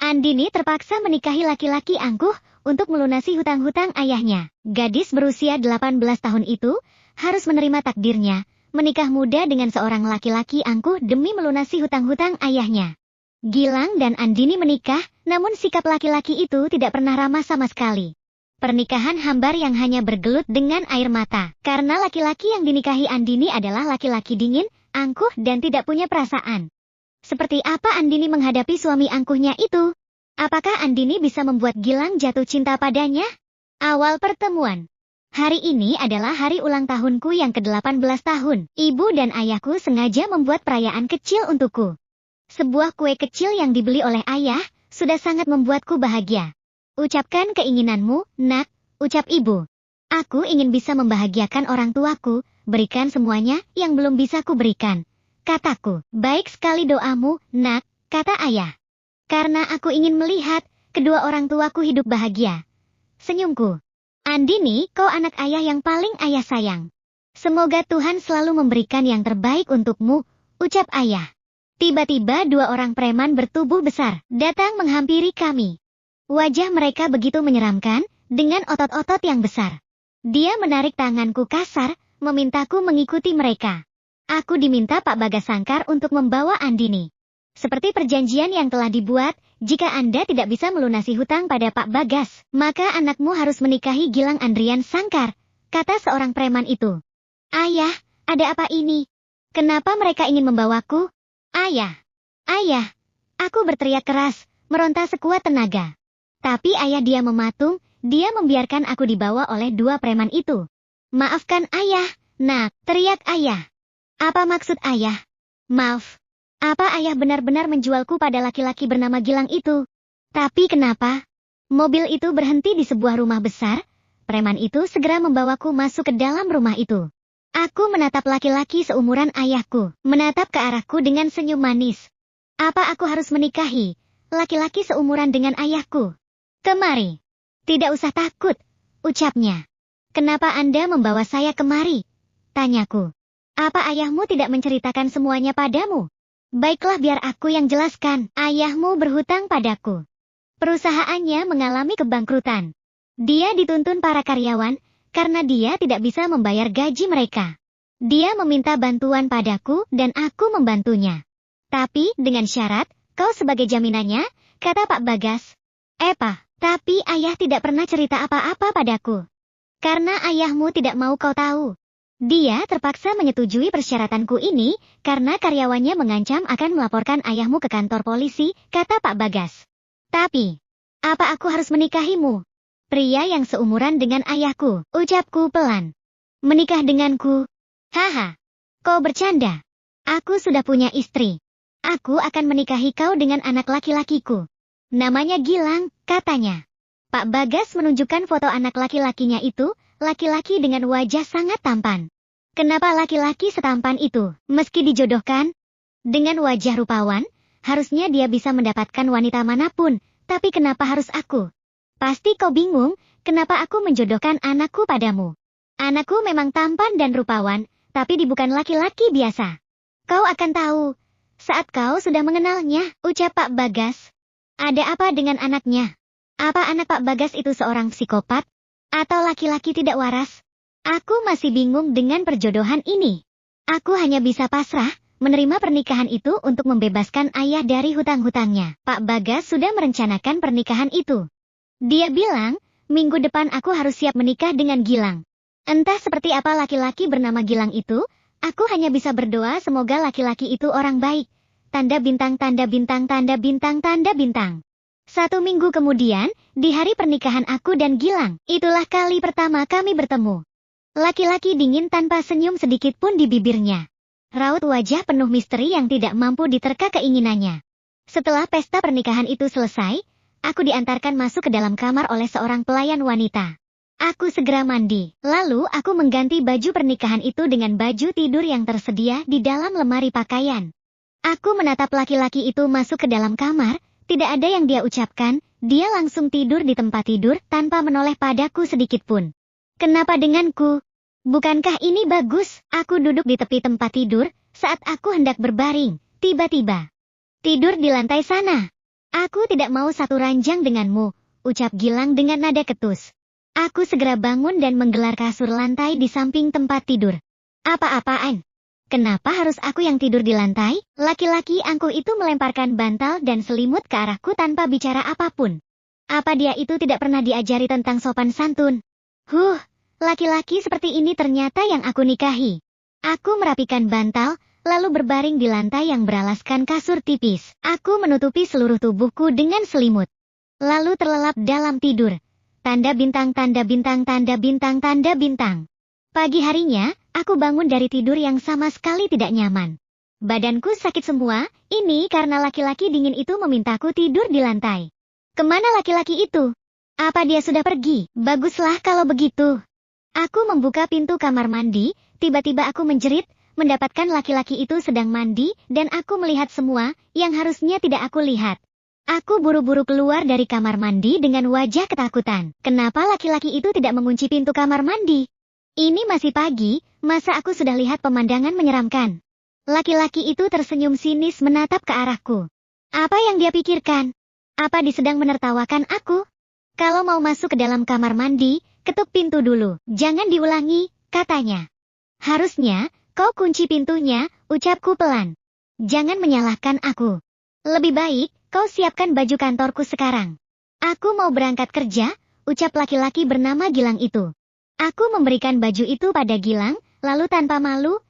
Andini terpaksa menikahi laki-laki angkuh untuk melunasi hutang-hutang ayahnya. Gadis berusia 18 tahun itu harus menerima takdirnya, menikah muda dengan seorang laki-laki angkuh demi melunasi hutang-hutang ayahnya. Gilang dan Andini menikah, namun sikap laki-laki itu tidak pernah ramah sama sekali. Pernikahan hambar yang hanya bergelut dengan air mata, karena laki-laki yang dinikahi Andini adalah laki-laki dingin, angkuh dan tidak punya perasaan. Seperti apa Andini menghadapi suami angkuhnya itu? Apakah Andini bisa membuat Gilang jatuh cinta padanya? Awal pertemuan. Hari ini adalah hari ulang tahunku yang ke-18 tahun. Ibu dan ayahku sengaja membuat perayaan kecil untukku. Sebuah kue kecil yang dibeli oleh ayah sudah sangat membuatku bahagia. Ucapkan keinginanmu, nak, ucap ibu. Aku ingin bisa membahagiakan orang tuaku, berikan semuanya yang belum bisa ku berikan. Kataku, baik sekali doamu, nak, kata ayah. Karena aku ingin melihat kedua orang tuaku hidup bahagia. Senyumku. Andini, kau anak ayah yang paling ayah sayang. Semoga Tuhan selalu memberikan yang terbaik untukmu, ucap ayah. Tiba-tiba dua orang preman bertubuh besar datang menghampiri kami. Wajah mereka begitu menyeramkan, dengan otot-otot yang besar. Dia menarik tanganku kasar, memintaku mengikuti mereka. Aku diminta Pak Bagas Sangkar untuk membawa Andini. Seperti perjanjian yang telah dibuat, jika Anda tidak bisa melunasi hutang pada Pak Bagas, maka anakmu harus menikahi Gilang Andrian Sangkar, kata seorang preman itu. Ayah, ada apa ini? Kenapa mereka ingin membawaku? Ayah, aku berteriak keras, meronta sekuat tenaga. Tapi ayah dia mematung, dia membiarkan aku dibawa oleh dua preman itu. Maafkan ayah, nak, teriak ayah. Apa maksud ayah? Maaf. Apa ayah benar-benar menjualku pada laki-laki bernama Gilang itu? Tapi kenapa? Mobil itu berhenti di sebuah rumah besar. Preman itu segera membawaku masuk ke dalam rumah itu. Aku menatap laki-laki seumuran ayahku, menatap ke arahku dengan senyum manis. Apa aku harus menikahi laki-laki seumuran dengan ayahku? Kemari. Tidak usah takut, ucapnya. Kenapa Anda membawa saya kemari? Tanyaku. Apa ayahmu tidak menceritakan semuanya padamu? Baiklah biar aku yang jelaskan. Ayahmu berhutang padaku. Perusahaannya mengalami kebangkrutan. Dia dituntun para karyawan, karena dia tidak bisa membayar gaji mereka. Dia meminta bantuan padaku dan aku membantunya. Tapi dengan syarat, kau sebagai jaminannya, kata Pak Bagas. Tapi ayah tidak pernah cerita apa-apa padaku. Karena ayahmu tidak mau kau tahu. Dia terpaksa menyetujui persyaratanku ini, karena karyawannya mengancam akan melaporkan ayahmu ke kantor polisi, kata Pak Bagas. Tapi, apa aku harus menikahimu? Pria yang seumuran dengan ayahku, ucapku pelan. Menikah denganku? Haha, kau bercanda. Aku sudah punya istri. Aku akan menikahi kau dengan anak laki-lakiku. Namanya Gilang, katanya. Pak Bagas menunjukkan foto anak laki-lakinya itu, laki-laki dengan wajah sangat tampan. Kenapa laki-laki setampan itu, meski dijodohkan? Dengan wajah rupawan, harusnya dia bisa mendapatkan wanita manapun, tapi kenapa harus aku? Pasti kau bingung, kenapa aku menjodohkan anakku padamu. Anakku memang tampan dan rupawan, tapi dia bukan laki-laki biasa. Kau akan tahu, saat kau sudah mengenalnya, ucap Pak Bagas. Ada apa dengan anaknya? Apa anak Pak Bagas itu seorang psikopat? Atau laki-laki tidak waras? Aku masih bingung dengan perjodohan ini. Aku hanya bisa pasrah, menerima pernikahan itu untuk membebaskan ayah dari hutang-hutangnya. Pak Bagas sudah merencanakan pernikahan itu. Dia bilang, minggu depan aku harus siap menikah dengan Gilang. Entah seperti apa laki-laki bernama Gilang itu, aku hanya bisa berdoa semoga laki-laki itu orang baik. Tanda bintang, tanda bintang, tanda bintang, tanda bintang. 1 minggu kemudian, di hari pernikahan aku dan Gilang, itulah kali pertama kami bertemu. Laki-laki dingin tanpa senyum sedikit pun di bibirnya. Raut wajah penuh misteri yang tidak mampu diterka keinginannya. Setelah pesta pernikahan itu selesai, aku diantarkan masuk ke dalam kamar oleh seorang pelayan wanita. Aku segera mandi, lalu aku mengganti baju pernikahan itu dengan baju tidur yang tersedia di dalam lemari pakaian. Aku menatap laki-laki itu masuk ke dalam kamar, tidak ada yang dia ucapkan, dia langsung tidur di tempat tidur tanpa menoleh padaku sedikit pun. Kenapa denganku? Bukankah ini bagus? Aku duduk di tepi tempat tidur, saat aku hendak berbaring, tiba-tiba. Tidur di lantai sana. Aku tidak mau satu ranjang denganmu, ucap Gilang dengan nada ketus. Aku segera bangun dan menggelar kasur lantai di samping tempat tidur. Apa-apaan? Kenapa harus aku yang tidur di lantai? Laki-laki angkuh itu melemparkan bantal dan selimut ke arahku tanpa bicara apapun. Apa dia itu tidak pernah diajari tentang sopan santun? Laki-laki seperti ini ternyata yang aku nikahi. Aku merapikan bantal, lalu berbaring di lantai yang beralaskan kasur tipis. Aku menutupi seluruh tubuhku dengan selimut. Lalu terlelap dalam tidur. Tanda bintang, tanda bintang, tanda bintang, tanda bintang. Pagi harinya, aku bangun dari tidur yang sama sekali tidak nyaman. Badanku sakit semua, ini karena laki-laki dingin itu memintaku tidur di lantai. Kemana laki-laki itu? Apa dia sudah pergi? Baguslah kalau begitu. Aku membuka pintu kamar mandi, tiba-tiba aku menjerit, mendapatkan laki-laki itu sedang mandi, dan aku melihat semua, yang harusnya tidak aku lihat. Aku buru-buru keluar dari kamar mandi dengan wajah ketakutan. Kenapa laki-laki itu tidak mengunci pintu kamar mandi? Ini masih pagi, masa aku sudah lihat pemandangan menyeramkan? Laki-laki itu tersenyum sinis menatap ke arahku. Apa yang dia pikirkan? Apa dia sedang menertawakan aku? Kalau mau masuk ke dalam kamar mandi, ketuk pintu dulu. Jangan diulangi, katanya. Harusnya, kau kunci pintunya, ucapku pelan. Jangan menyalahkan aku. Lebih baik, kau siapkan baju kantorku sekarang. Aku mau berangkat kerja, ucap laki-laki bernama Gilang itu. Aku memberikan baju itu pada Gilang, lalu tanpa malu,